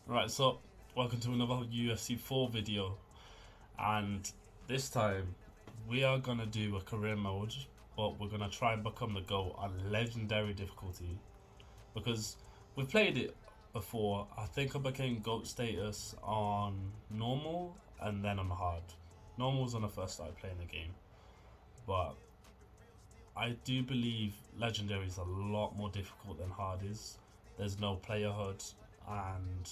Right, so welcome to another UFC 4 video, and this time we are gonna do a career mode, but we're gonna try and become the GOAT on legendary difficulty because we've played it before. I think I became GOAT status on normal and then on hard. Normal was when I first started playing the game, but I do believe legendary is a lot more difficult than hard is. There's no player HUD and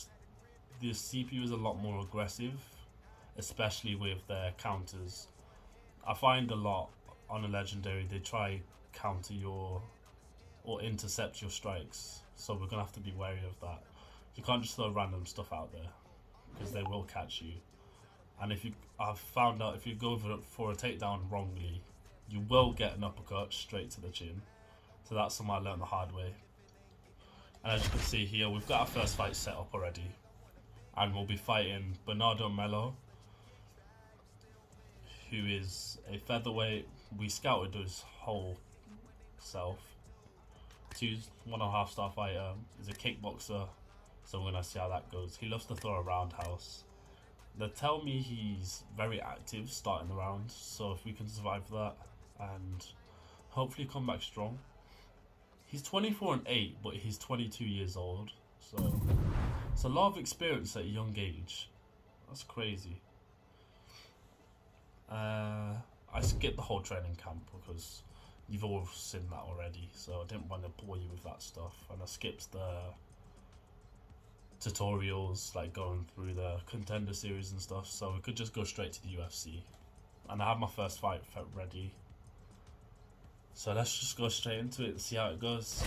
the CPU is a lot more aggressive, especially with their counters. I find a lot on a legendary they try counter your or intercept your strikes, so we're gonna have to be wary of that. You can't just throw random stuff out there because they will catch you. And I've found out if you go for a takedown wrongly, you will get an uppercut straight to the chin. So that's something I learned the hard way. And as you can see here, we've got our first fight set up already. And we'll be fighting Bernardo Melo, who is a featherweight. We scouted his whole self. He's 1.5 star fighter. He's a kickboxer, so we're gonna see how that goes. He loves to throw a roundhouse. They tell me he's very active starting the round, so if we can survive that and hopefully come back strong. He's 24-8, but he's 22 years old, so it's a lot of experience at a young age. That's crazy. I skipped the whole training camp because you've all seen that already, so I didn't want to bore you with that stuff. And I skipped the tutorials, like going through the contender series and stuff, so we could just go straight to the UFC. And I have my first fight ready. So let's just go straight into it and see how it goes.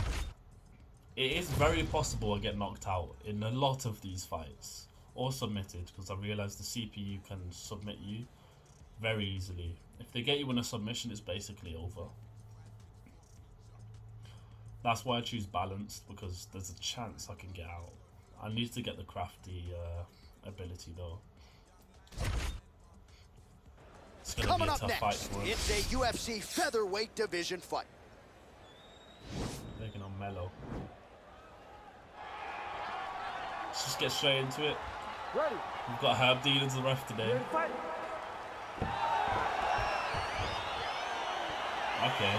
It is very possible I get knocked out in a lot of these fights, or submitted, because I realize the CPU can submit you very easily. If they get you in a submission, it's basically over. That's why I choose balanced, because there's a chance I can get out. I need to get the crafty ability though. It's gonna be a tough fight for us. It's a UFC featherweight division fight. Taking on Melo. Let's just get straight into it. Ready. We've got Herb dealing as the ref today. Okay.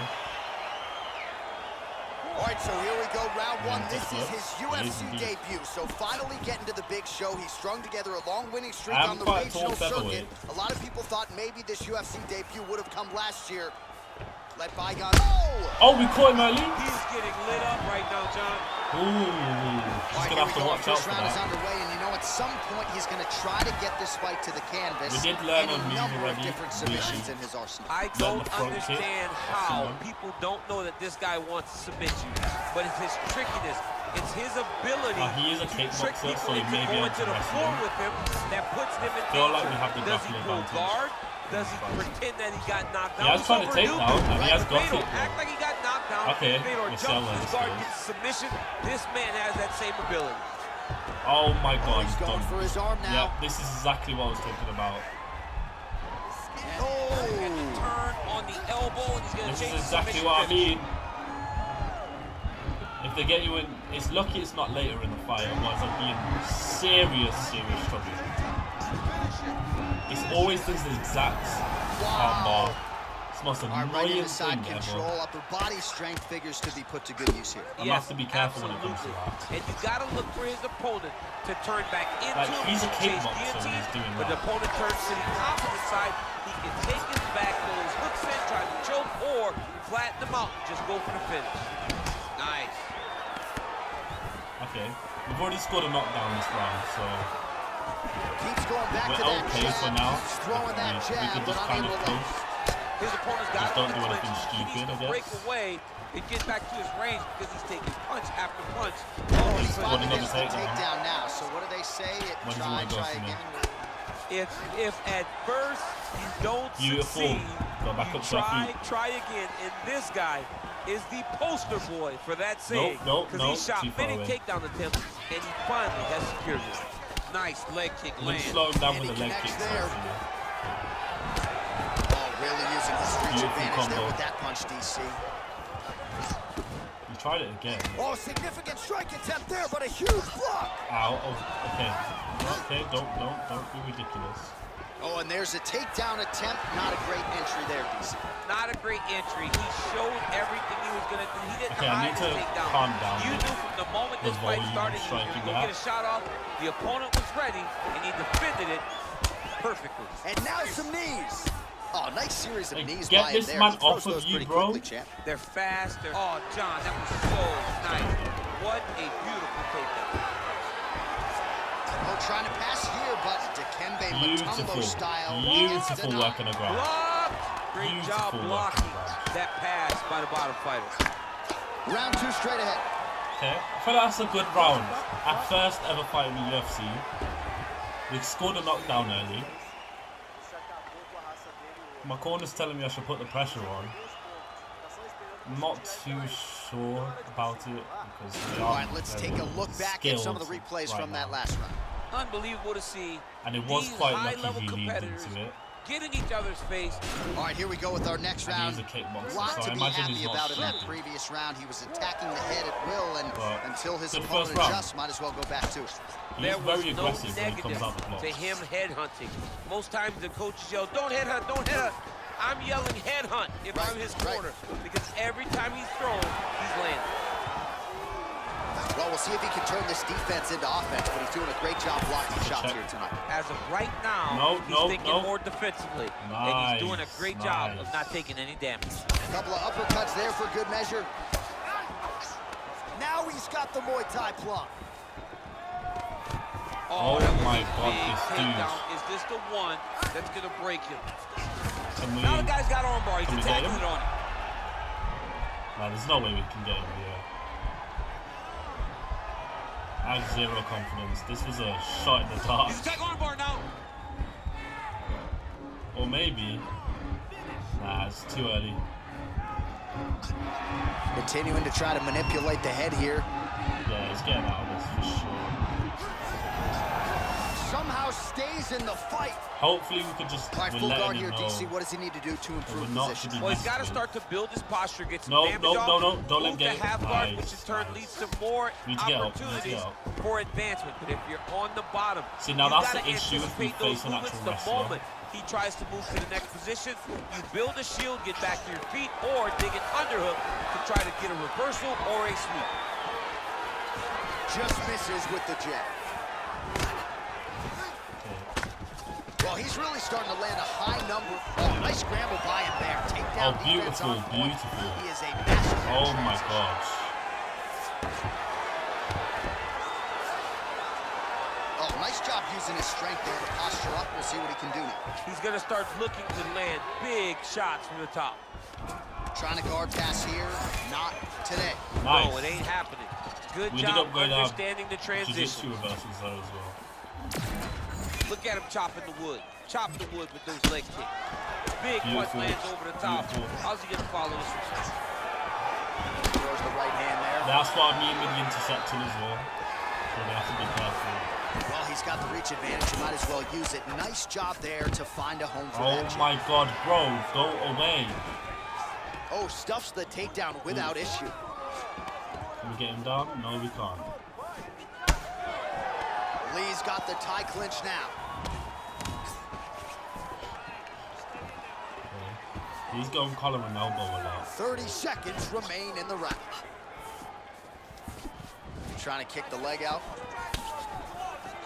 All right, so here we go, round one. This is his UFC debut, so finally getting to the big show. He strung together a long winning streak on the regional circuit. A lot of people thought maybe this UFC debut would have come last year. Let bygones. Oh, we caught him early. He's getting lit up right now, John. Ooh, he's gonna have to watch out for round is that. underway, and you know, at some point he's going to try to get this fight to the canvas. We did learn and a a number of already. different submissions in his arsenal. I don't understand how people don't know that this guy wants to submit you, but it's his trickiness. It's his ability He is a to trick kickboxer, people so he into may be going able to to the wrestle floor him. with him that puts them in Feel like danger. we have the Does he grappling pull advantage. guard? Does he pretend that he got knocked He down? has tried to take down, and he has got Fedor it. act like he got knocked down. Okay, Fedor we'll see jumps how his this guard, goes. gets submission. This man has that same ability. Oh my god, He's going for his arm now. Yeah, this is exactly what I was talking about. And the turn on the elbow, and he's going to This change is exactly what I mean. If they get you in, it's lucky it's not later in the fight, otherwise I'd be in serious trouble. It's always does the exact armbar. It's the most annoying thing control, ever. upper body strength figures to be put to good use here. I'm gonna have to be careful when it comes to that. And you gotta look for his opponent to turn back into Like, he's a chase kickboxer when he's doing but the that. opponent turns to the opposite side. He can take his back, throw his hooks in, try to choke, or flatten him out and just go for the finish. Nice. Okay, we've already scored a knockdown this round, so Keeps going back we're to that okay jab. for now. Keeps throwing that We jab, can but just kind of unable to coast. His opponent's got Just him don't in do the anything clinch. He stupid, needs I to guess. break away and get back to his range because he's taking punch after punch. He's Scored finally another getting the takedown. takedown now. So what do they say? When does he Try, wanna go try from again. If at first you don't Beautiful. succeed, Go back you up to our feet. try again. And this guy is the poster boy for that saying. Nope, Because he shot too far many away. takedown attempts, and he finally has secured it. Nice leg kick Let's land. slow him down And with he the leg connects kicks. there. Hopefully. Oh, really using his reach Beautiful advantage there combo. with that punch, DC. He's tried it again. Oh, significant strike attempt there, but a huge block. Ow. Oh, okay. Okay, don't be ridiculous. Oh, and there's a takedown attempt. Not a great entry there, DC. Not a great entry. He showed everything he was going to do. He didn't Okay, I hide need his to takedown. calm down. You knew from the moment this fight started, he was going to go get a shot off. The opponent was ready, and he defended it perfectly. And now some knees. Oh, nice series of knees get by this him there. man He throws off of those you, pretty bro. quickly, champ. They're fast. Oh, John, that was so nice. What a beautiful takedown. Oh, trying to pass here, but Dikembe Mutombo style. Beautiful work on the ground. Block. Great job Beautiful blocking that pass by the bottom fighter. Round 2 straight ahead. Okay, I feel like that's a good round. Our first ever fight in the UFC. We scored a knockdown early. My corner's telling me I should put the pressure on. I'm not too sure about it because All right, let's take a look back at some of the replays from that last round. Unbelievable to see. And it was These quite high-level lucky he leaned competitors into it. get in each other's face. All right, here we go with our next And round. he's a kickboxer, Lot so to I be imagine happy he's not about in that stupid. previous round. He was attacking the head at will, and But until his good opponent first round. adjusts, might as well go back to it. He's There was very no aggressive when he comes negative out the blocks. to him headhunting. Most times the coaches yell, don't headhunt, don't headhunt. I'm yelling headhunt if I'm his corner because every time he's thrown, he's landing. Well, we'll see if he can turn this defense into offense, but he's doing a great job blocking shots here tonight. As of right now, he's thinking more defensively, and he's doing a great job of not taking any damage. A couple of uppercuts there for good measure. Now he's got the Muay Thai plug. Oh my God, this takedown. dude. Is this the one that's going to break him? Can Now the guy's got armbar. He's can we get attacking him? it on him. Nah, there's no way we can get him here. I have zero confidence. This was a shot in the dark. He's attacking armbar now. Or maybe. Nah, it's too early. Continuing to try to manipulate the head here. Yeah, he's getting out of this for sure. Somehow stays in the fight. Hopefully we could just All right, full guard here, know. DC. What does he need to do to improve position? Well, he's got to start to build his posture, get some No, damage no, off, no, no, don't let him move get to half guard, which in turn nice. leads to more Need to get up, opportunities need to get for advancement. But if you're on the bottom, see, now you that's gotta the issue if we anticipate those face an movements actual the wrestler. moment he tries to move to the next position. You build a shield, get back to your feet, or dig an underhook to try to get a reversal or a sweep. Just misses with the jab. Well, he's really starting to land a high number. Oh, nice scramble by him there. Takedown defense on point. He is a master. Oh my gosh. Oh, nice job using his strength there to posture up. We'll see what he can do now. He's going to start looking to land big shots from the top. Trying to guard pass here. Not today. Nice. No, it ain't happening. Good We job did upgrade understanding the Jiu-Jitsu transition. reversals there as well. Look at him chopping the wood. Chopping the wood with those leg kicks. Big punch Beautiful. lands over the top. Beautiful. How's he going to follow this one? Throws the right hand there. That's what I mean with the intercepting as well. So they have to be careful. Well, he's got the reach advantage. You might as well use it. Nice job there to find a home for Oh that jab. my God, bro, go away. Oh, stuffs the takedown without issue. Can we get him down? No, we can't. Lee's got the tie clinch now. Okay. He's going collar and elbow a lot. 30 seconds remain in the round. Trying to kick the leg out.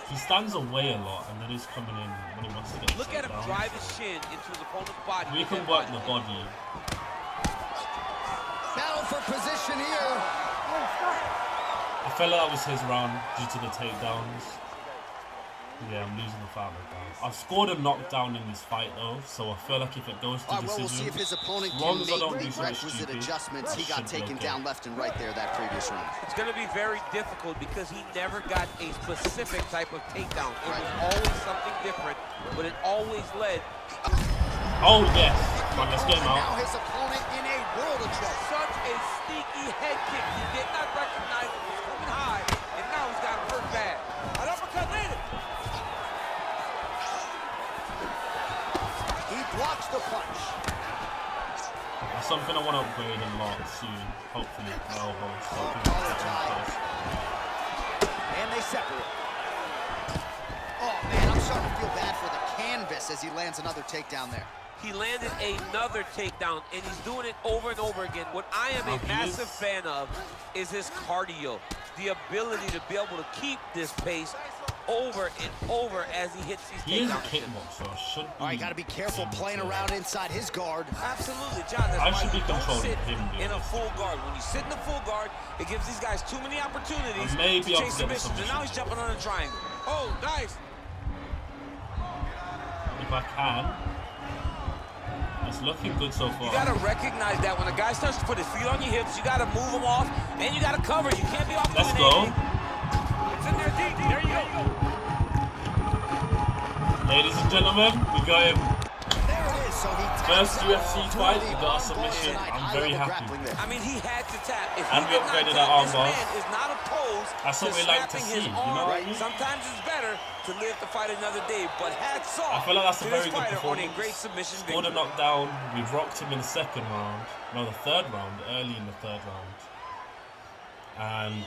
He stands away a lot and then he's coming in when he wants to get Look at him down, drive so. his shin into his opponent's body. We can work the body. Battle for position here. I felt like that was his round due to the takedowns. Yeah, I'm losing the fight right now. I've scored a knockdown in this fight though, so I feel like if it goes to All right, well, we'll see decision, if his opponent as long can as I don't make do the something requisite stupid, adjustments. He got should be taken okay. down left and right there that previous round. It's going to be very difficult because he never got a specific type of takedown. It was always something different, but it always led. Oh yes, come on, let's get him And out. now his opponent in a world of trouble. Such a sneaky head kick. He did not recognize it was coming high, and now he's got him hurt bad. An uppercut landed. He blocks the punch. I something I want to upgrade a lot soon. Hopefully, my elbow. So and they separate. Oh man, I'm starting to feel bad for the canvas as he lands another takedown there. He landed another takedown, and he's doing it over and over again. What I am a massive fan of is his cardio, the ability to be able to keep this pace over and over as he hits these takedowns. He is a kickboxer, should be. All right, got to be careful playing around inside his guard. Absolutely, John. That's I why should be you don't controlling sit him, in a full guard. When you sit in the full guard, it gives these guys too many opportunities maybe to chase submissions. And now he's jumping on a triangle. Oh, nice. If I can. It's looking good so far. You got to recognize that when a guy starts to put his feet on your hips, you got to move him off, and you got to cover. You can't be off. Let's go. It's in there deep. There you go. Ladies and gentlemen, we got him. There it is. So he First UFC fight, we got a submission. I'm very happy. I mean, he had to tap. If And he we upgraded our armbar. This man is not opposed That's what to we like to snapping see, his you know arm. what I mean? Sometimes it's better to live to fight another day, but hats off I feel like that's to a very this good fighter on performance. a great submission Scored a victory. knockdown. We rocked him in the second round. No, the third round. Early in the third round. And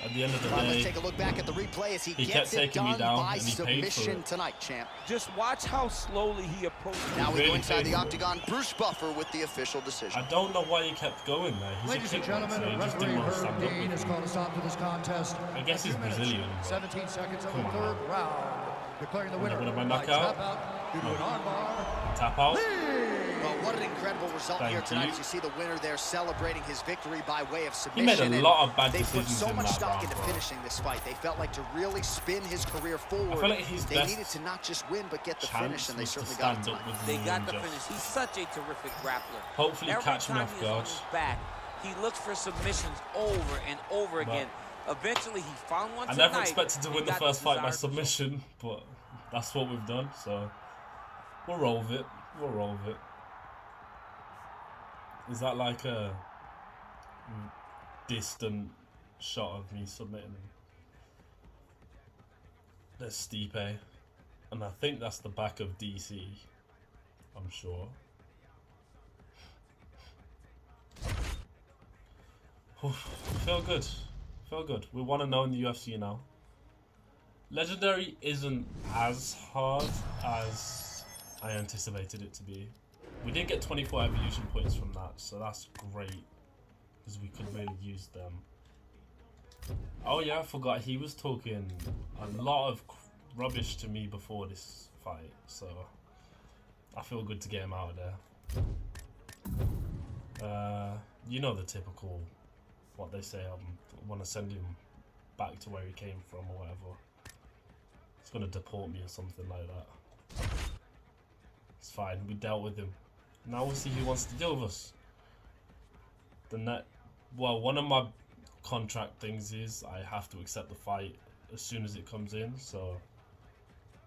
at the end of the Let's day, take a look back at the replay as he kept gets it taking me done down by and he paid for submission it. tonight, champ. Just watch how slowly he approaches. Now we go really inside the paid for it. octagon. Bruce Buffer with the official decision. I don't know why he kept going there. He's Ladies a and kickboxer. gentlemen, He just referee didn't want to Herb stand up Dean with has him. called a stop to this contest. I guess he's 2 minutes, Brazilian, but 17 seconds of come the on. third round. Declaring the winner Winner by by knockout. tap out due to an armbar. Tap out. Well, what an incredible result Thank here tonight you. as you see the winner there celebrating his victory by way of He made submission. a and lot of bad they put decisions so in much that stock round, into bro. finishing this fight. They felt like to really spin his career forward. I feel like his they best needed to not just win, but get the chance finish, and they was to certainly got it stand up tonight. with They him got and the just finish. He's such a terrific grappler. hopefully Every catch me time off he's on guard. his back, he looks for submissions over and over But again. Eventually, he found one I tonight. never expected to and win the got first fight by desired result. submission, but that's what we've done, so we'll roll with it. We'll roll with it. Is that like a distant shot of me submitting him? There's Stipe, and I think that's the back of DC, I'm sure. Feel good. Feel good. We want to know in the UFC now. Legendary isn't as hard as I anticipated it to be. We did get 24 evolution points from that, so that's great, because we could really use them. Oh yeah, I forgot he was talking a lot of rubbish to me before this fight, so I feel good to get him out of there. You know the typical, what they say, I want to send him back to where he came from or whatever. He's going to deport me or something like that. It's fine, we dealt with him. Now we'll see who wants to deal with us. Well, one of my contract things is I have to accept the fight as soon as it comes in. So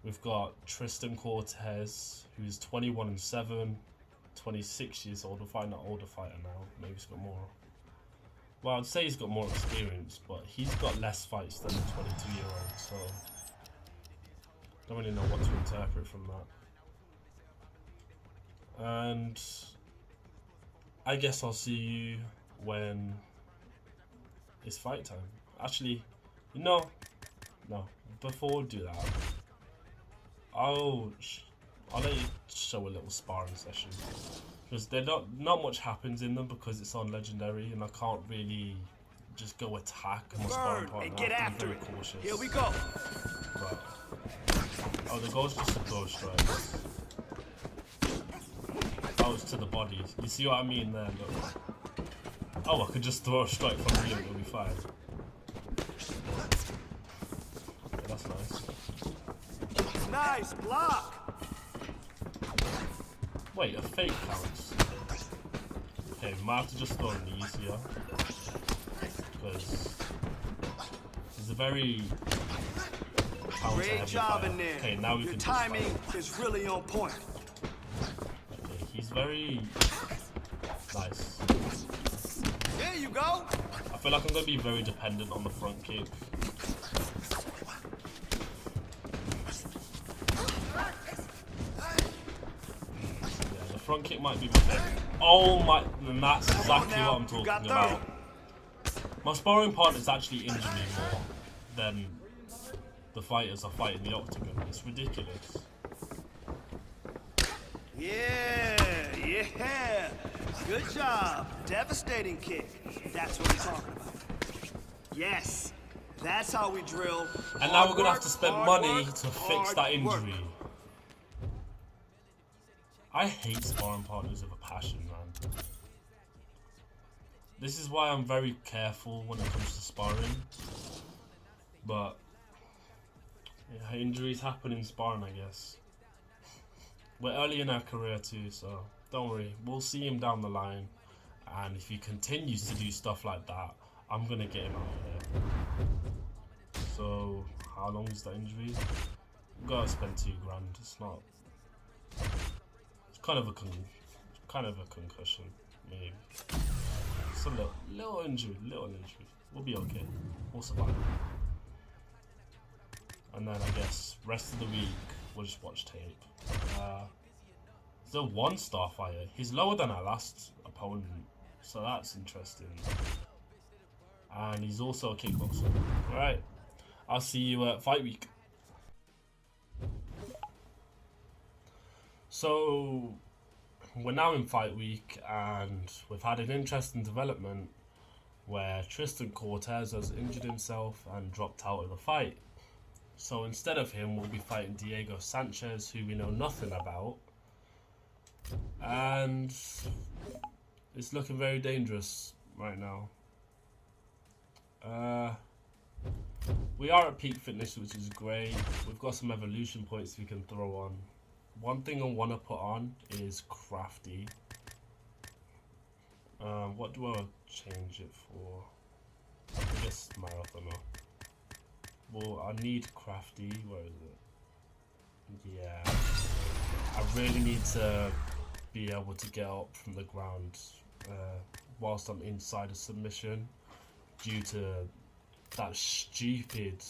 we've got Tristan Cortez, who's 21-7, 26 years old. We'll find an older fighter now. Maybe he's got more. Well, I'd say he's got more experience, but he's got less fights than a 22-year-old. So don't really know what to interpret from that. And I guess I'll see you when it's fight time. Actually, no. Before we do that, I'll let you show a little sparring session, because not much happens in them because it's on Legendary, and I can't really just go attack my sparring partner. And get after very it. cautious. Here we go. Right. Oh, the goal's just to throw strikes. Oh, it's to the body. You see what I mean there? Look. Oh, I could just throw a strike from here and it'll be fine. Okay, that's nice. Nice block. Wait, a fake counts. Okay, we might have to just throw these here. Because he's a very Great job in there. Okay, now we Your can timing just is really on point. okay, he's very nice. There you go. I feel like I'm going to be very dependent on the front kick. Yeah, the front kick might be my thing. Oh my, and that's exactly what I'm talking about. My sparring partners actually injure me more than the fighters are fighting the octagon. It's ridiculous. Yeah. Good job. Devastating kick. That's what I'm talking about. Yes, that's how we drill. And now we're going to have to spend money to fix that injury. I hate sparring partners with a passion, man. This is why I'm very careful when it comes to sparring. But yeah, injuries happen in sparring, I guess. We're early in our career too, so don't worry. We'll see him down the line. And if he continues to do stuff like that, I'm going to get him out of there. So, how long is the injury? We've got to spend $2 grand. It's not... It's kind of a concussion, maybe. It's a little injury. We'll be okay. We'll survive. And then I guess rest of the week we'll just watch tape. He's a 1-star fighter. He's lower than our last opponent, so that's interesting. And he's also a kickboxer. Alright, I'll see you at fight week. So we're now in fight week, and we've had an interesting development where Tristan Cortez has injured himself and dropped out of the fight. So instead of him, we'll be fighting Diego Sanchez, who we know nothing about. And it's looking very dangerous right now. We are at peak fitness, which is great. We've got some evolution points we can throw on. One thing I want to put on is crafty. What do I change it for? I guess marathoner. Well, I need crafty. Where is it? Yeah. I really need to be able to get up from the ground whilst I'm inside a submission, due to that stupid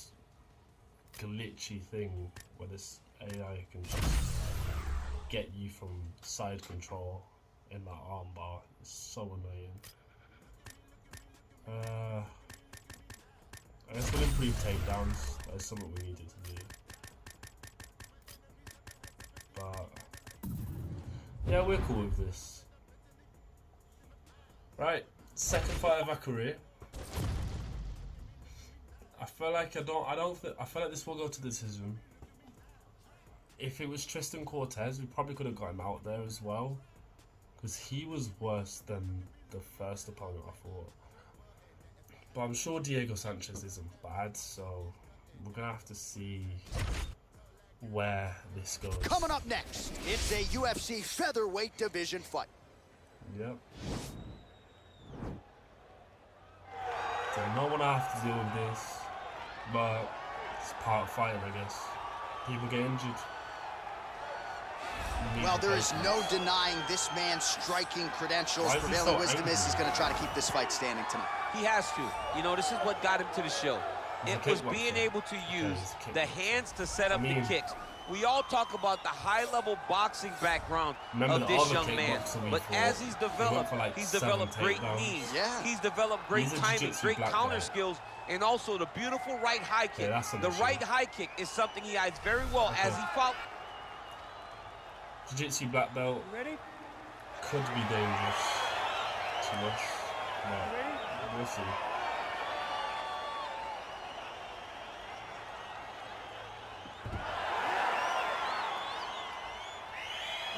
glitchy thing where this AI can just get you from side control in that armbar. It's so annoying. I guess we'll improve takedowns. That is something we needed to do. But yeah, we're cool with this. Right, second fight of our career. I feel like I feel like this will go to decision. If it was Tristan Cortez, we probably could have got him out there as well, because he was worse than the first opponent, I thought. But I'm sure Diego Sanchez isn't bad, so we're gonna have to see where this goes. Coming up next, it's a UFC featherweight division fight. Yep. Don't know what I have to deal with this, but it's part of fighting, I guess. People get injured. Well, there is no denying this man's striking credentials. Prevailing wisdom is he's going to try to keep this fight standing tonight. He has to. You know, this is what got him to the show. It was being able to use the hands to set up the kicks. We all talk about the high-level boxing background of this young man, but as he's developed great knees. Yeah. He's developed great timing, great counter skills, and also the beautiful right high kick. Yeah, the right high kick is something he hides very well as he fought. Jiu-Jitsu black belt. Ready? Could be dangerous to us. But we'll see.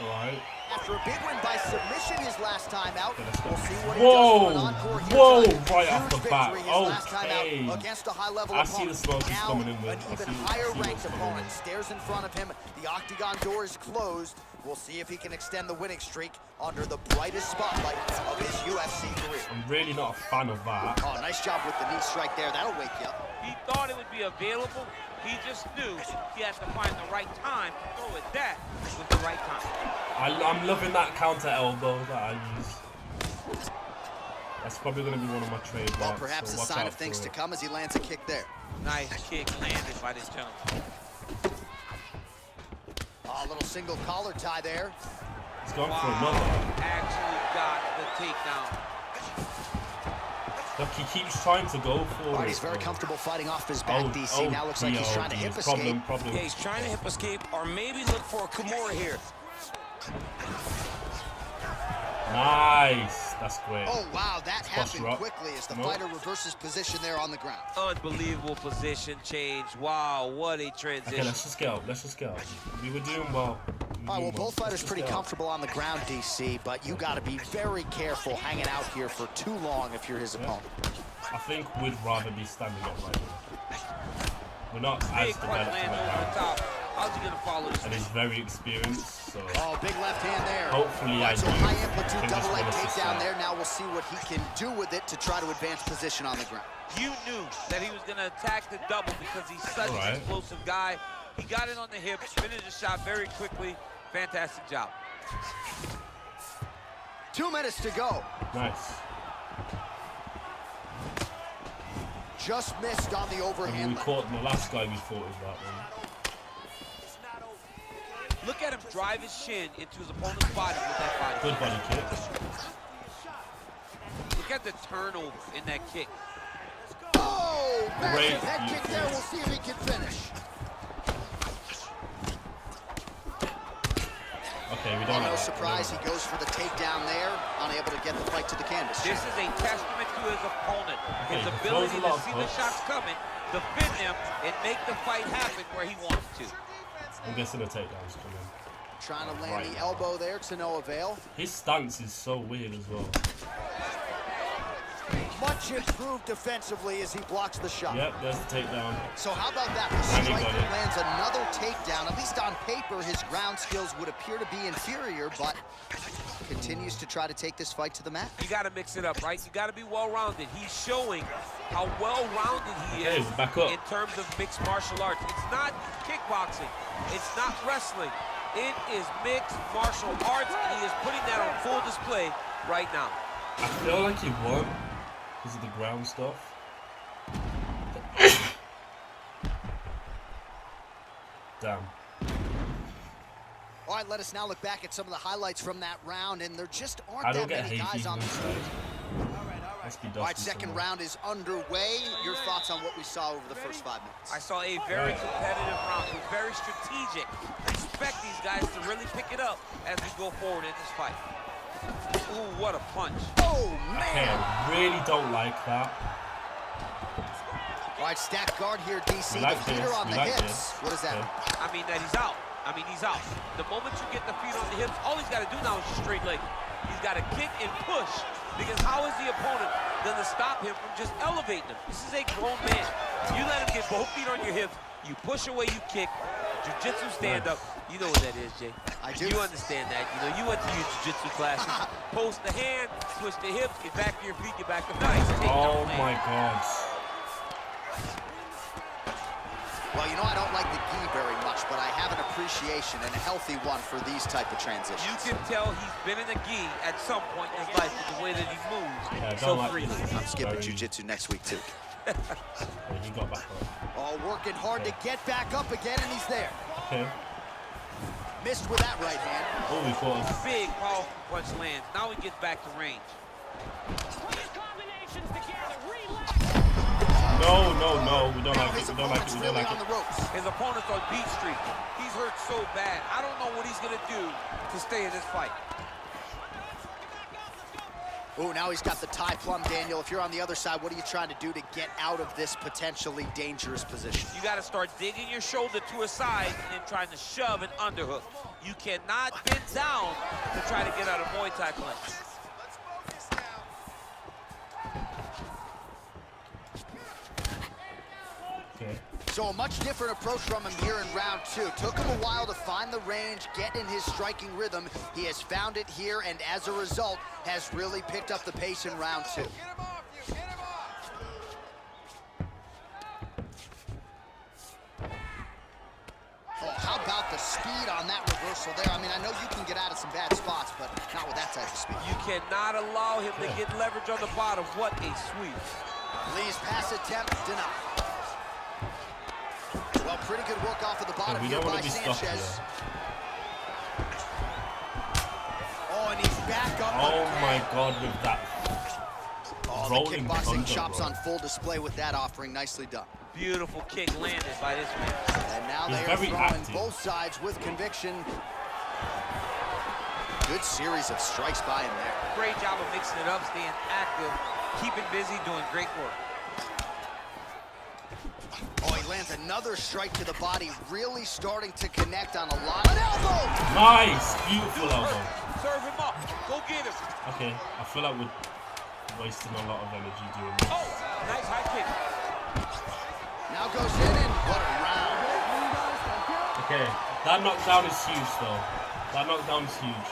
Alright. After a big win by submission his last time out, we'll see what he Whoa! does for an encore here Whoa! tonight. Right Huge off the bat. victory his last time Okay. out against a high-level I see the opponent. smoke he's Now, coming in with. an even higher-ranked opponent stares in front of him. The octagon door is closed. We'll see if he can extend the winning streak under the brightest spotlight of his UFC career. I'm really not a fan of that. Oh, nice job with the knee strike there. That'll wake you up. He thought it would be available. He just knew he had to find the right time to throw it. That was the right time. I'm loving that counter elbow that I use. That's probably going to be one of my trademarks. Well, perhaps so a sign of things to come as he lands a kick there. Nice kick landed by this gentleman. A little single collar tie there. He's gone for another. Actually got the takedown. Look, he keeps trying to go for it. He's very comfortable fighting off his back, DC. Now looks like he's trying to hip escape. Yeah, he's trying to hip escape, or maybe look for a Kimura here. Nice. That's great. Oh, wow, that happened quickly as the fighter reverses position there on the ground. Unbelievable position change. Wow, what a transition. Okay, let's just get up. Let's just get up. We were doing well. All right, well, both fighters pretty comfortable on the ground, DC, but you got to be very careful hanging out here for too long if you're his opponent. I think we'd rather be standing up right now. We're not as developed in the ground. How's he going to follow this? And he's very experienced, so... Oh, big left hand there. Hopefully I do. So high amplitude double leg takedown there. Now we'll see what he can do with it to try to advance position on the ground. You knew that he was going to attack the double because he's such an explosive guy. He got it on the hips, finished the shot very quickly. Fantastic job. 2 minutes to go. Nice. Just missed on the overhand. We caught the last guy we fought with that one. Look at him drive his shin into his opponent's body with that body. Good body kick. Look at the turnover in that kick. Oh, massive head kick there. We'll see if he can finish. Okay, we don't no surprise, he goes for the takedown there, unable to get the fight to the canvas. This is a testament to his opponent. His ability to see the shots coming, defend them, and make the fight happen where he wants to. I'm guessing the takedown's coming. Trying to land the elbow there to no avail. His stance is so weird as well. Much improved defensively as he blocks the shot. Yep, there's the takedown. So how about that? The striker lands another takedown. At least on paper, his ground skills would appear to be inferior, but continues to try to take this fight to the mat. You got to mix it up, right? You got to be well-rounded. He's showing how well-rounded he is in terms of mixed martial arts. It's not kickboxing. It's not wrestling. It is mixed martial arts, and he is putting that on full display right now. I feel like he won because of the ground stuff. Damn. All right, let us now look back at some of the highlights from that round, and there just aren't that many guys on the side. All right, second round is underway. Your thoughts on what we saw over the first 5 minutes? I saw a very competitive round. It was very strategic. I expect these guys to really pick it up as we go forward in this fight. Ooh, what a punch. Oh, man. Okay, I really don't like that. All right, stack guard here, DC. The feeder on the hips. What does that mean? I mean that he's out. He's out. The moment you get the feet on the hips, all he's got to do now is just straight leg. He's got to kick and push, because how is the opponent going to stop him from just elevating him? This is a grown man. You let him get both feet on your hips, you push away, you kick. Jiu-jitsu stand-up. You know what that is, Jay. I do. You understand that. You know, you went to your jiu-jitsu classes. Post the hand, switch the hips, get back to your feet, get back to nice. Oh my God. Well, you know, I don't like the gi very much, but I have an appreciation and a healthy one for these type of transitions. You can tell he's been in a gi at some point in his life with the way that he moves so freely. I'm skipping jiu-jitsu next week, too. He got back up. Oh, working hard to get back up again, and he's there. Okay. Missed with that right hand. Oh, we fought. Big, powerful punch lands. Now he gets back to range. No, no, no. We don't like it. We don't like it. We don't like it. His opponent's on beat streak. He's hurt so bad. I don't know what he's going to do to stay in this fight. Oh, now he's got the tie plum, Daniel. If you're on the other side, what are you trying to do to get out of this potentially dangerous position? You got to start digging your shoulder to a side and then trying to shove an underhook. You cannot bend down to try to get out of Muay Thai punch. Okay. So a much different approach from him here in round two. Took him a while to find the range, get in his striking rhythm. He has found it here, and as a result, has really picked up the pace in round two. Oh, how about the speed on that reversal there? I mean, I know you can get out of some bad spots, but not with that type of speed. You cannot allow him to get leverage on the bottom. What a sweep. Lee's pass attempt denied. Well, pretty good work off of the bottom here by Sanchez. back up. Oh my God, with that Oh, the rolling kickboxing thunder, chops bro. on full display with that offering. Nicely done. Beautiful kick landed by this man. And now He's they are very throwing active. both sides with conviction. Good series of strikes by him there. Great job of mixing it up, staying active, keeping busy, doing great work. Oh, he lands another strike to the body, really starting to connect on a lot. An elbow! Nice, beautiful elbow. Serve him up. Go get him. Okay, I feel like we're wasting a lot of energy doing this. Oh, nice high kick. Now goes in and what a round. Okay, that knockdown is huge though. That knockdown is huge.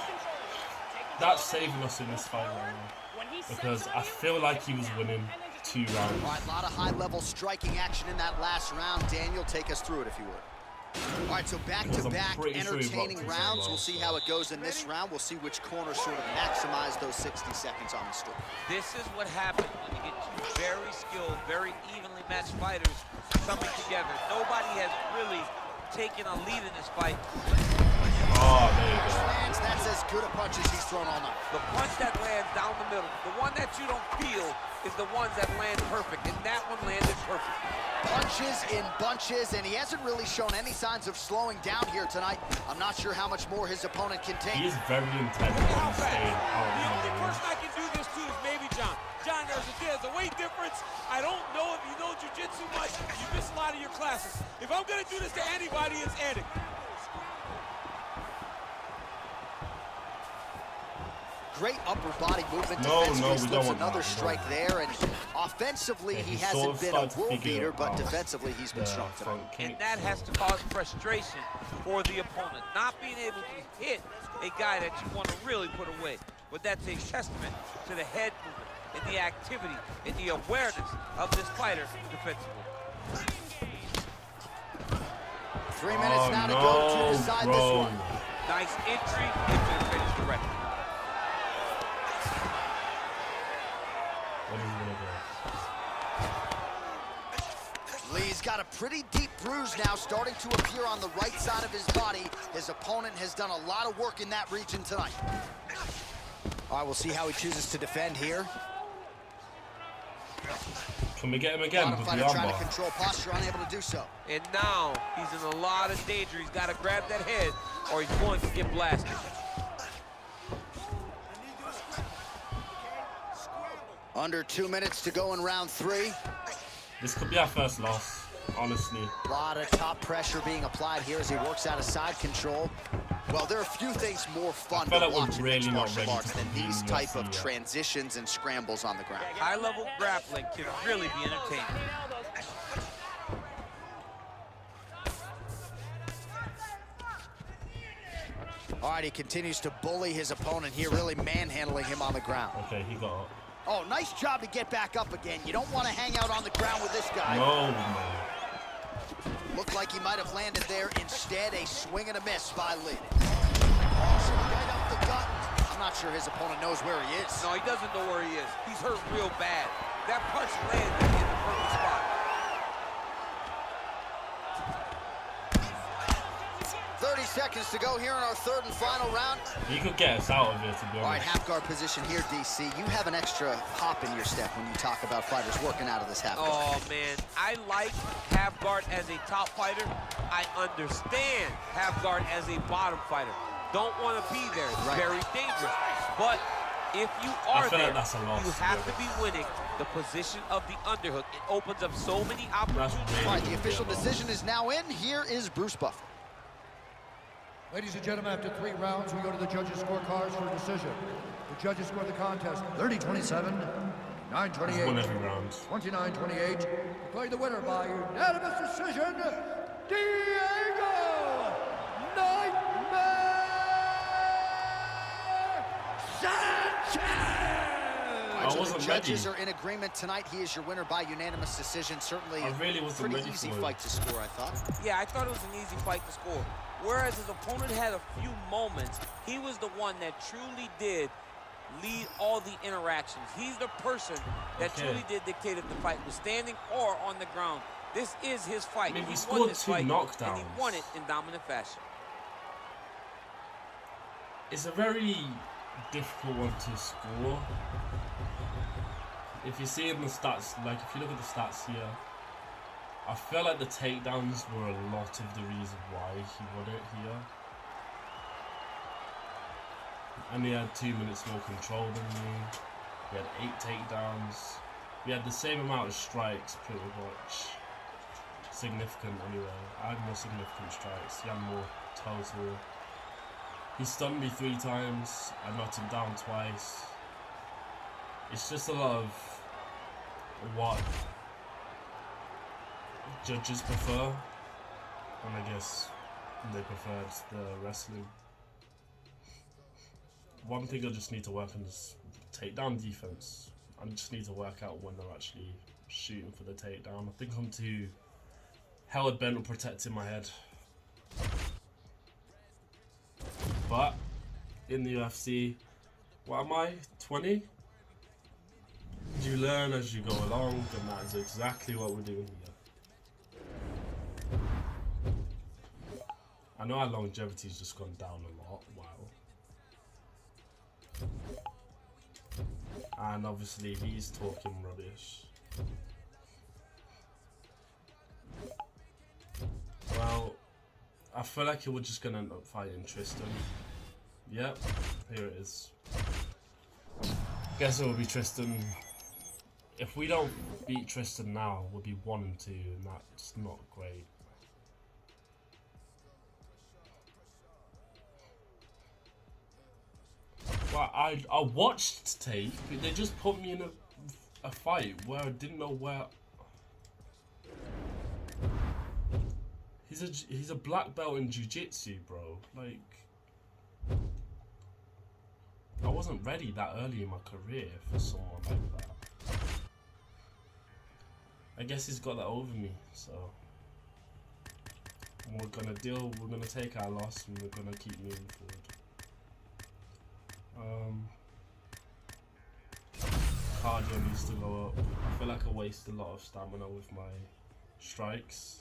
That's saving us in this fight right now. Because I feel like he was winning 2 rounds. All right, a lot of high-level striking action in that last round. Daniel, take us through it if you would. All right, so back-to-back entertaining rounds. We'll see how it goes in this round. We'll see which corner sort of maximize those 60 seconds on the stool. This is what happens when you get two very skilled, very evenly matched fighters coming together. Nobody has really taken a lead in this fight. Oh, there you go. That's as good a punch as he's thrown all night. The punch that lands down the middle, the one that you don't feel, is the ones that land perfect, and that one landed perfect. Punches in bunches, and he hasn't really shown any signs of slowing down here tonight. I'm not sure how much more his opponent can take. He is very intense when he's staying out. The only person I can do this to is maybe John. John, there's a weight difference. I don't know if you know jiu-jitsu much. You miss a lot of your classes. If I'm going to do this to anybody, it's Eddie. Great upper body movement. No, defensively we slips don't want another that. strike there, and offensively he he hasn't sort of been a starts to world figure beater, it but out. defensively he's been strong tonight. front And kicks. that has to cause frustration for the opponent. Not being able to hit a guy that you want to really put away. But that's a testament to the head movement and the activity and the awareness of this fighter defensively. 3 minutes now to go to decide this one. Nice entry into the finish directly. What is he gonna do? Lee's got a pretty deep bruise now starting to appear on the right side of his body. His opponent has done a lot of work in that region tonight. All right, we'll see how he chooses to defend here. Can we get him again with the Fighter trying to armbar? control posture, unable to do so. And now he's in a lot of danger. He's got to grab that head or he's going to get blasted. Under 2 minutes to go in round 3. This could be our first loss, honestly. A lot of top pressure being applied here as he works out of side control. Well, there are a few things more fun I feel to like we're watch in really mixed not martial ready arts to than compete these in type UFC of yet. transitions and scrambles on the ground. High-level grappling can really be entertaining. All right, he continues to bully his opponent here, really manhandling him on the ground. Okay, he got up. Oh, nice job to get back up again. You don't want to hang out on the ground with this guy. No, man. Looked like he might have landed there. Instead, a swing and a miss by Lee. Awesome, right up the gut. I'm not sure his opponent knows where he is. No, he doesn't know where he is. He's hurt real bad. That punch landed in the perfect spot. 30 seconds to go here in our third and final round. He could get us out of here, to be All right, honest. half guard position here, DC. You have an extra hop in your step when you talk about fighters working out of this half guard. Oh, man. I like half guard as a top fighter. I understand half guard as a bottom fighter. Don't want to be there. It's Right. very dangerous. But if you I are feel there, like that's a loss, you to be have to honest. be winning the position of the underhook. It opens up so many opportunities. That's All right, really the official good, decision is now in. Here is Bruce Buffer. Ladies and gentlemen, after 3 rounds, we go to the judges' scorecards for a decision. The judges scored the contest 30-27, He's won 9-28, every round. 29-28. Declaring the winner by unanimous decision, Diego Nightmare Sanchez! I So the wasn't judges ready. are in agreement tonight. He is your winner by unanimous decision. Certainly I really wasn't pretty ready easy for it. fight to score, I thought. Yeah, I thought it was an easy fight to score. Whereas his opponent had a few moments, he was the one that truly did lead all the interactions. He's the person that Okay. truly did dictate if the fight was standing or on the ground. This is his fight. I mean, we He scored won this 2 fight, and he knockdowns. won it in dominant fashion. It's a very difficult one to score. If you see in the stats, like if you look at the stats here, I feel like the takedowns were a lot of the reason why he won it here. And he had 2 minutes more control than me. He had 8 takedowns. We had the same amount of strikes, pretty much. Significant anyway. I had more significant strikes. He had more total. He stunned me 3 times. I knocked him down twice. It's just a lot of what judges prefer. And I guess they preferred the wrestling. One thing I just need to work on is takedown defense. I just need to work out when they're actually shooting for the takedown. I think I'm too hell bent on protecting my head. But in the UFC, what am I? 20? You learn as you go along, and that is exactly what we're doing here. I know our longevity's just gone down a lot. Wow. And obviously he's talking rubbish. Well, I feel like we're just gonna end up fighting Tristan. Yep, here it is. Guess it will be Tristan. If we don't beat Tristan now, we'll be 1-2, and that's not great. Well, I watched tape, but they just put me in a fight where I didn't know where. He's a black belt in jiu-jitsu, bro. Like, I wasn't ready that early in my career for someone like that. I guess he's got that over me, so we're gonna take our loss and we're gonna keep moving forward. Cardio needs to go up. I feel like I waste a lot of stamina with my strikes.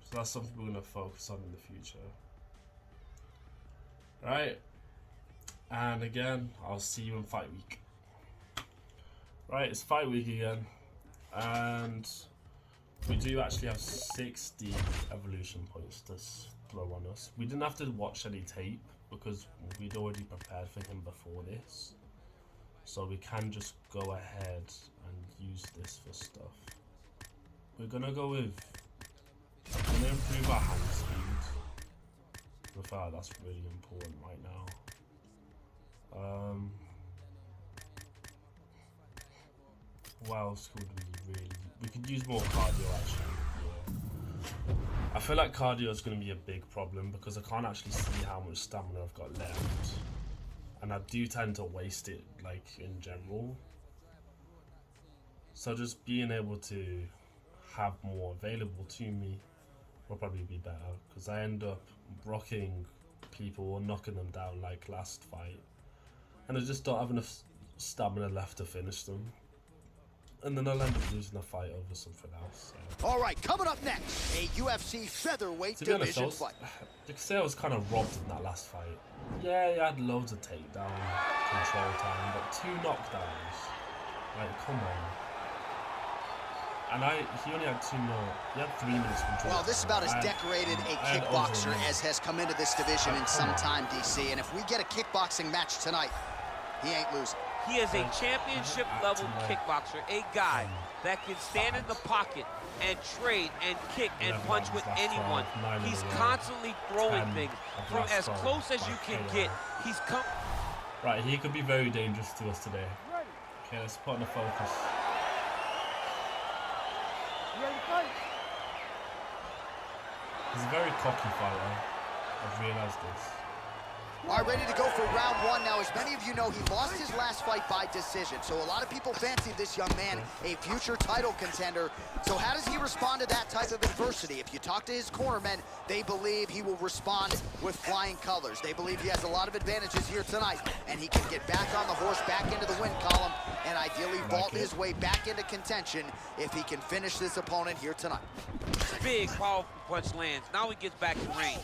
So that's something we're gonna focus on in the future. Right. And again, I'll see you in fight week. Right, it's fight week again. And we do actually have 60 evolution points to throw on us. We didn't have to watch any tape because we'd already prepared for him before this. So we can just go ahead and use this for stuff. We're gonna go with, we're gonna improve our hand speed. That's really important right now. What else could we really? We could use more cardio actually. Yeah. I feel like cardio is going to be a big problem because I can't actually see how much stamina I've got left, and I do tend to waste it, like in general. So just being able to have more available to me will probably be better, because I end up rocking people or knocking them down like last fight, and I just don't have enough stamina left to finish them. And then I'll end up losing the fight over something else. So. All right, coming up next, a UFC featherweight division fight. You could say I was kind of robbed in that last fight. Yeah, he had loads of takedown control time, but 2 knockdowns. Like, come on. And he only had 2 more. He had 3 minutes control. Well, this is about as decorated a kickboxer as has come into this division in some time, DC. And if we get a kickboxing match tonight, he ain't losing. He is a championship-level kickboxer, a guy that can stand in the pocket and trade and kick and punch with anyone. He's constantly throwing things from as close as you can get. He's come. Right, he could be very dangerous to us today. Okay, let's put on the focus. He's a very cocky fighter. I've realized this. All right, ready to go for round 1. Now, as many of you know, he lost his last fight by decision. So a lot of people fancy this young man a future title contender. So how does he respond to that type of adversity? If you talk to his cornermen, they believe he will respond with flying colors. They believe he has a lot of advantages here tonight, and he can get back on the horse, back into the win column, and ideally vault his way back into contention if he can finish this opponent here tonight. Big, powerful punch lands. Now he gets back in range.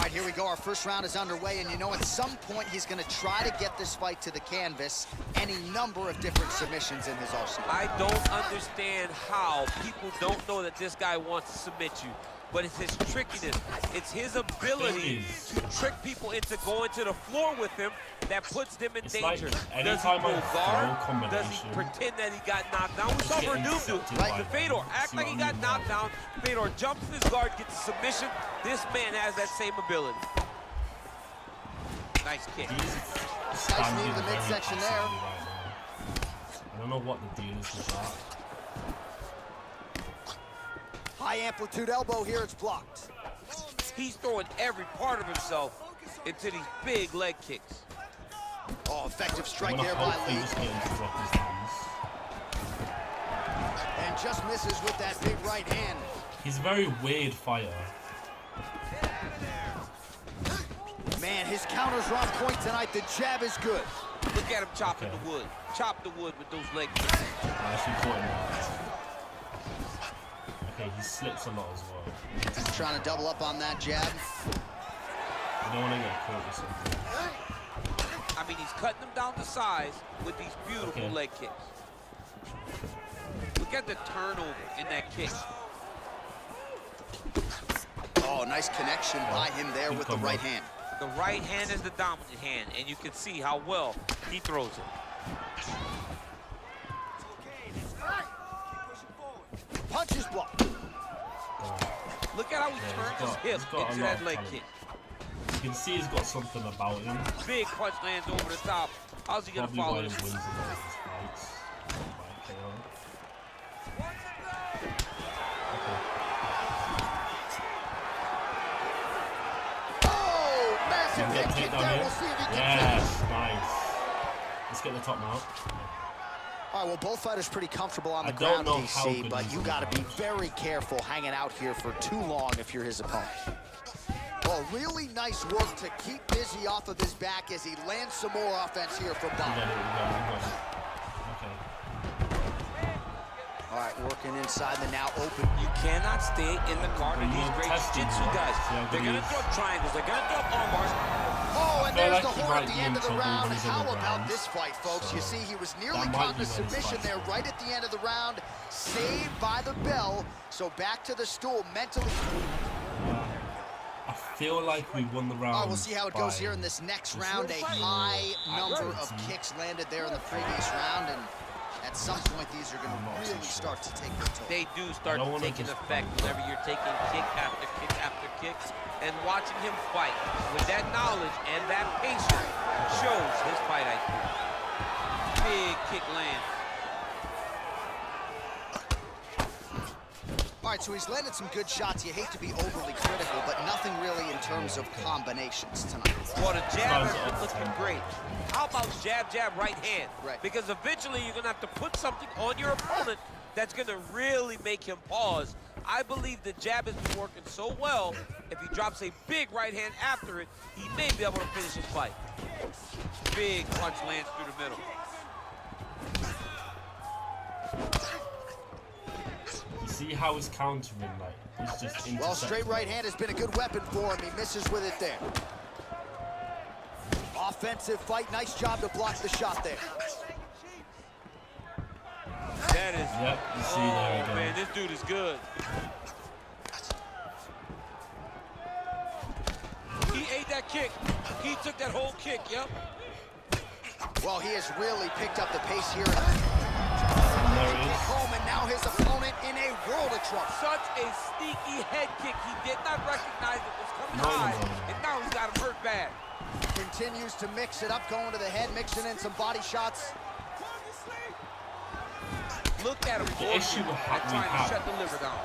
right, here we go. Our first round is underway, and you know, at some point, he's going to try to get this fight to the canvas. Any number of different submissions in his arsenal. I don't understand how people don't know that this guy wants to submit you. But it's his trickiness. It's his ability to trick people into going to the floor with him that puts them in danger. Like does he go guard? Does he pretend that he got knocked down? We saw Verdum do, right? The Fedor act like he got knocked down. Fedor jumps his guard, gets a submission. This man has that same ability. Nice kick. Nice knee to the midsection there. I don't know what the deal is with that. High amplitude elbow here, it's blocked. He's throwing every part of himself into these big leg kicks. Oh, effective strike there by Lee. And just misses with that big right hand. He's a very weird fighter. Man, his counters are on point tonight. The jab is good. Look at him chopping the wood. Chop the wood with those leg kicks. Actually caught him. Okay, he slips a lot as well. Trying to double up on that jab. I don't want to get caught or something. I mean, he's cutting them down to size with these beautiful leg kicks. Look at the turnover in that kick. Oh, nice connection by him there with the right hand. The right hand is the dominant hand, and you can see how well he throws it. Punch is blocked. Look at how he turns his hip into that leg kick. You can see he's got something about him. Big punch lands over the top. How's he going to follow this? Wins a lot of his fights. Oh, massive head kick there. We'll see if he can finish. Nice. Let's get the top now. All right, well, both fighters pretty comfortable on the ground, DC, but you got to be very careful hanging out here for too long if you're his opponent. Well, really nice work to keep Busy off of his back as he lands some more offense here from Bob. All right, working inside the now open. You cannot stay in the guard of these great jiu-jitsu guys. They're going to throw triangles. They're going to throw arm bars. Oh, and there's the horn at the end of the round. How about this fight, folks? You see, he was nearly caught in a submission there right at the end of the round. Saved by the bell. So back to the stool mentally. I feel like we won the round. Oh, we'll see how it goes here in this next round. A high number of kicks landed there in the previous round, and at some point these are going to really start to take their toll. They do start to take an effect whenever you're taking kick after kick after kick, and watching him fight with that knowledge and that patience shows his fight IQ. Big kick lands. All right, so he's landed some good shots. You hate to be overly critical, but nothing really in terms of combinations tonight. Well, the jab has been looking great. How about jab, jab, right hand? Right. Because eventually you're going to have to put something on your opponent that's going to really make him pause. I believe the jab has been working so well, if he drops a big right hand after it, he may be able to finish his fight. Big punch lands through the middle. See how he's countering, like, he's just intercepting. Well, straight right hand has been a good weapon for him. He misses with it there. Offensive fight, nice job to block the shot there. That is, yep, you see there again. Man, this dude is good. He ate that kick. He took that whole kick, yep. Well, he has really picked up the pace here. Home, and now his opponent in a world of trouble. Such a sneaky head kick. He did not recognize it was coming high, and now he's got him hurt bad. Continues to mix it up, going to the head, mixing in some body shots. Look at him. The issue we trying to shut the liver down.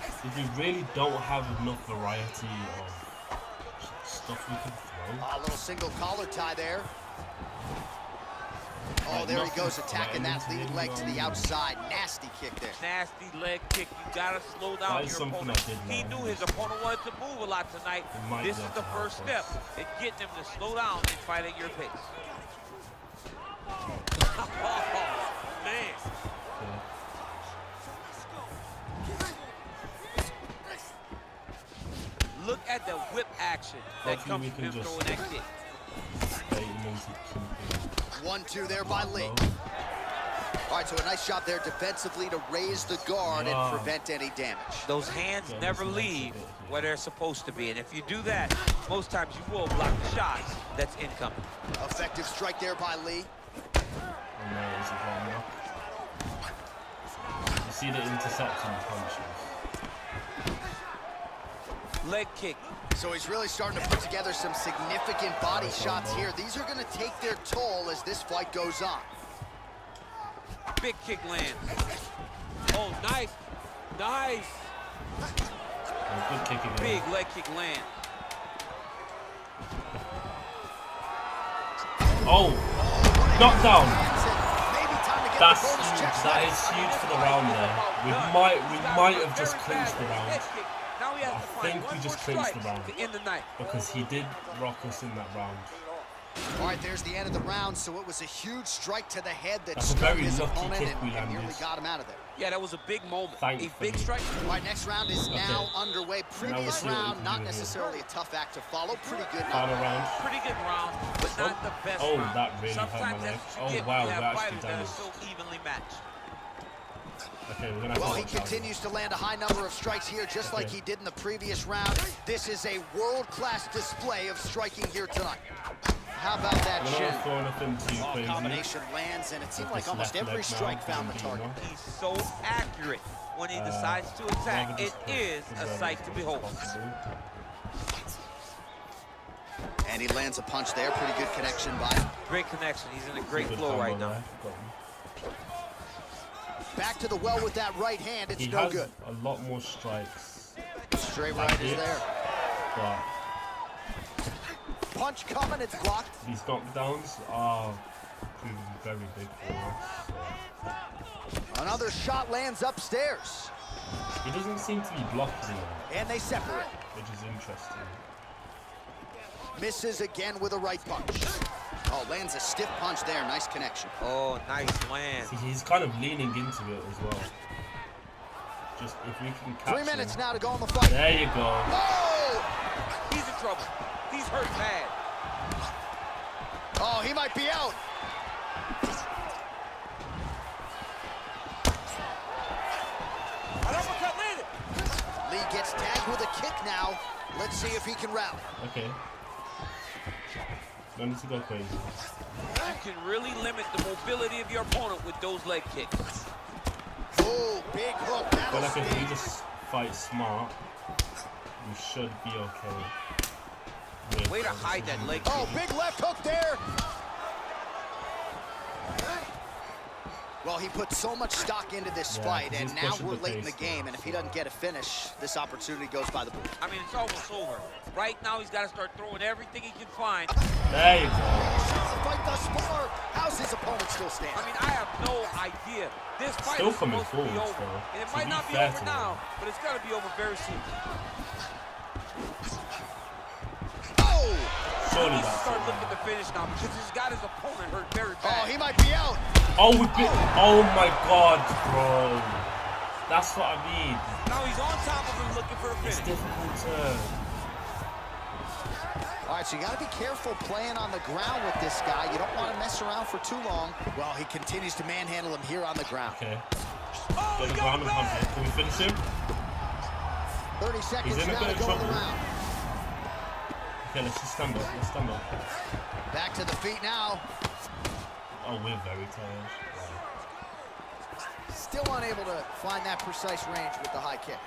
Is we really don't have enough variety of stuff we can throw. A little single collar tie there. Oh, there he goes, attacking that lead leg to the outside. Nasty kick there. Nasty leg kick. You gotta slow down your opponent. He knew his opponent wanted to move a lot tonight. This is the first step in getting him to slow down and fight at your pace. Oh, man. Look at the whip action that comes from him throwing that kick. 1-2 there by Lee. All right, so a nice job there defensively to raise the guard and prevent any damage. Those hands never leave where they're supposed to be, and if you do that, most times you will block the shots that's incoming. Effective strike there by Lee. You see the interception punches. Leg kick. So he's really starting to put together some significant body shots here. These are going to take their toll as this fight goes on. Big kick lands. Oh, nice. Nice. Good kick again. Big leg kick land. Oh, knockdown. That's huge. That is huge for the round there. We might have just clinched the round. Now he has I to find think we one just more clinched strike the round to end the night. because he did rock us in that round. All right, there's the end of the round. So it was a huge strike to the head that That's a stunned very his lucky opponent kick we and nearly landed. got him out of there. Yeah, that was a big moment. Thankfully. A big strike. All right, next round is now underway. Now Previous we'll see what we round, can not do here. necessarily a tough act to follow. Pretty good. Final round. Pretty good round, but not the best Oh, round. that really hurt my Sometimes leg. that's what Oh, you get wow, when you we're have actually fighters that are damaged. so evenly matched. Okay, we're gonna have Well, to he watch out. continues to land a high number of strikes here, just like he did in the previous round. This is a world-class display of striking here tonight. How about that We're chin? not throwing nothing too crazy. Combination lands, and it seemed like This almost left every leg now, strike found the pretty target. good, He's so accurate when he decides to attack. It is a sight to behold. And he lands a punch there. Pretty good connection by him. Great connection. He's in a great Good flow combo right now. there. Got him. Back to the well with that right hand. It's He no has good. a lot more strikes. Straight right is this, there. but Punch coming, it's blocked. these knockdowns are proving very big for us. Another shot lands upstairs. He doesn't seem to be blocking it, And they separate. which is interesting. Misses again with a right punch. Oh, lands a stiff punch there. Nice connection. Oh, nice land. See, he's kind of leaning into it as well. Just if we can catch 3 minutes him. now to go in the fight. There you go. Oh! He's in trouble. He's hurt bad. Oh, he might be out. An uppercut landed. Lee gets tagged with a kick now. Let's see if he can rally. Okay. No need to go crazy. You can really limit the mobility of your opponent with those leg kicks. Oh, big hook. But That'll like if we speed. just fight smart, we should be okay. Way to hide that leg kick. Oh, big left hook there. Well, he put so much stock into this fight, and he's now pushing we're the late in the pace game, now, and if he doesn't get a finish, this opportunity goes by the board. I mean, it's almost over. Right now, he's got to start throwing everything he can find. There you go. Fight thus far. How's his opponent still standing? I mean, I have no idea. This fight Still is coming supposed to be forward, over. though. And it To might be not be fair over to now, him. but it's got to be over very soon. Oh! Surely He needs to that's start it. looking to finish now because he's got his opponent hurt very Oh, bad. he might be out. Oh, oh my God, bro. That's what I mean. Now he's on top of him looking for a It's finish. difficult to. All right, so you got to be careful playing on the ground with this guy. You don't want to mess around for too long. Well, he continues to manhandle him here on the ground. Okay. Oh, Get he the got ground him and punch back. it. Can we finish him? 30 seconds He's in a now bit to of go in the trouble. round. Okay, let's just stand up. Let's stand up. Back to the feet now. Oh, we're very tired. Still unable to find that precise range with the high kick.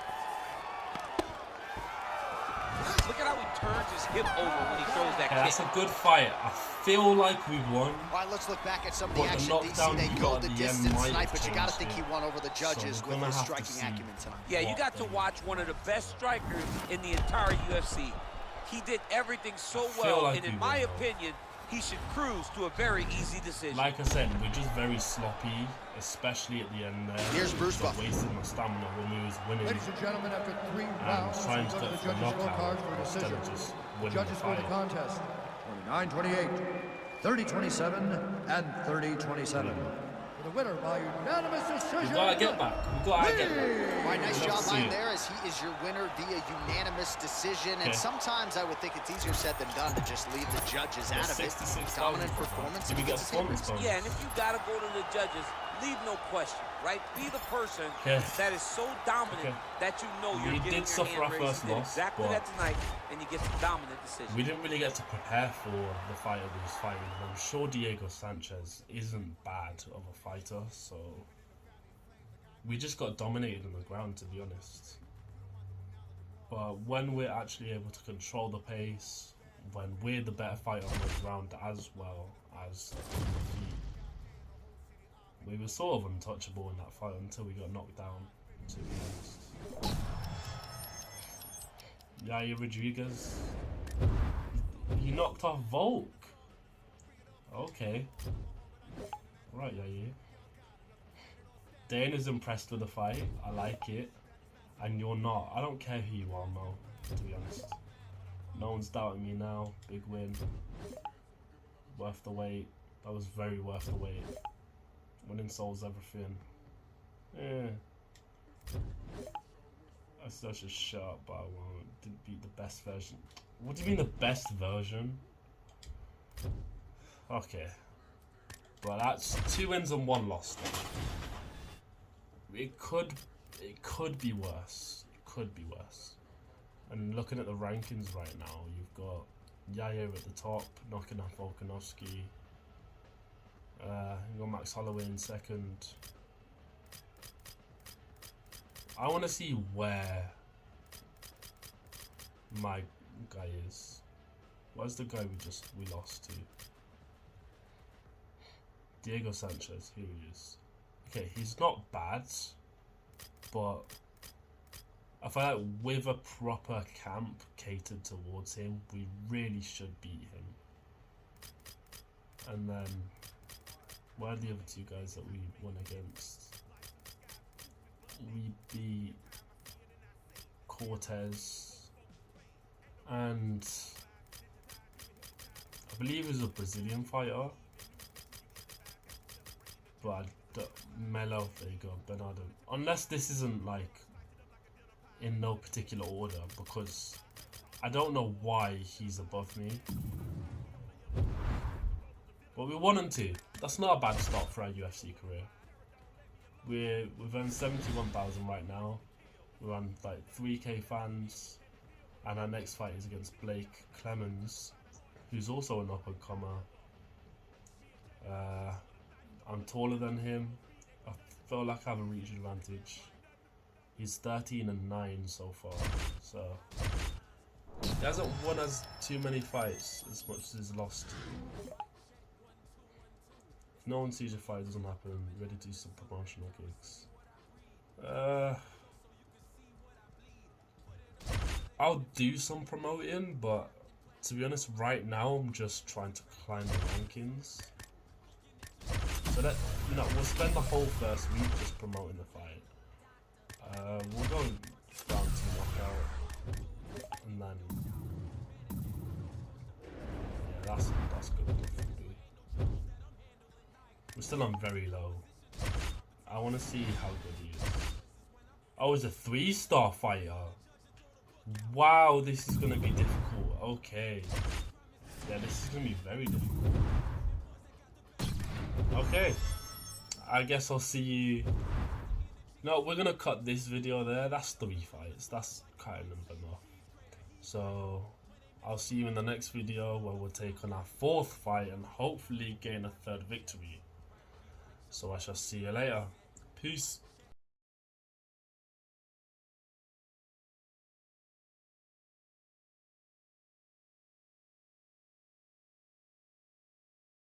Look at how he turns his hip over when he throws that Okay, that's kick. a good fight. I feel like we won. All right, let's look back at some of the But the action. knockdown DC, they he go got the at the end distance might tonight, have but you got to changed think he it. won over the judges So with we're his gonna have to striking see. acumen tonight. Yeah, you got to watch one of the best strikers in the entire UFC. He did everything so well, like and in he my will, though. opinion, he should cruise to a very easy decision. Like I said, we're just very sloppy, especially at the end there. Here's Bruce So Buffer. wasting my stamina when we was winning. Ladies and gentlemen, after 3 And rounds, trying we to go to go the for judges' knockout scorecards for instead decision. of just The winning judges the score the fight. contest 29-28, 30-27, and 30-27. For the winner by unanimous decision. We gotta get back. We gotta get back. All right, nice job line there as he is your winner via unanimous decision. And sometimes I would think it's easier said than done to just leave the judges out of it. Dominant performance. Did we get performance bonus? Yeah, and if you gotta go to the judges, leave no question, right? Be the person that is so dominant that you know you're getting your suffer our first loss, exactly that tonight, and you get the dominant decision. We didn't really get to prepare for the fight we was fighting. I'm sure Diego Sanchez isn't bad of a fighter, so we just got dominated on the ground, to be honest. But when we're actually able to control the pace, when we're the better fighter on the ground as well as on the feet, we were sort of untouchable in that fight until we got knocked down, to be honest. Yair Rodriguez, he knocked off Volk. Okay. Right, Yair. Dana's impressed with the fight. I like it. And you're not. I don't care who you are, Mo, to be honest. No one's doubting me now. Big win. Worth the wait. That was very worth the wait. Winning solves everything. Yeah. I still should shut up, but I won't. Didn't beat the best version. What do you mean the best version? Okay. Well, that's 2 wins and 1 loss then. It could be worse. It could be worse. And looking at the rankings right now, you've got Yair at the top, knocking off Volkanovski. You got Max Holloway in second. I want to see where my guy is. Where's the guy we lost to? Diego Sanchez. Here he is. Okay, he's not bad, but I feel like with a proper camp catered towards him, we really should beat him. And then, where are the other 2 guys that we won against? We beat Cortez, and I believe he was a Brazilian fighter, but Melo, there you go, Bernardo. Unless this isn't like in no particular order, because I don't know why he's above me. But we won and 2. That's not a bad start for our UFC career. We've earned 71,000 right now. We're on like 3k fans, and our next fight is against Blake Clemens, who's also an up and comer. I'm taller than him. I feel like I have a reach advantage. He's 13 and 9 so far, so he hasn't won as too many fights as much as he's lost. If no one sees a fight, doesn't happen. Ready to do some promotional gigs. I'll do some promoting, but to be honest, right now I'm just trying to climb the rankings. So that, you know, we'll spend the whole first week just promoting the fight. We'll go down to knockout, and then yeah, that's good enough for me. We're still on very low. I want to see how good he is. Oh, he's a 3-star fighter. Wow, this is gonna be difficult. Okay, yeah, this is gonna be very difficult. Okay, I guess I'll see you. No, we're gonna cut this video there. That's 3 fights. That's kind of enough. So I'll see you in the next video where we'll take on our 4th fight and hopefully gain a 3rd victory. So I shall see you later. Peace.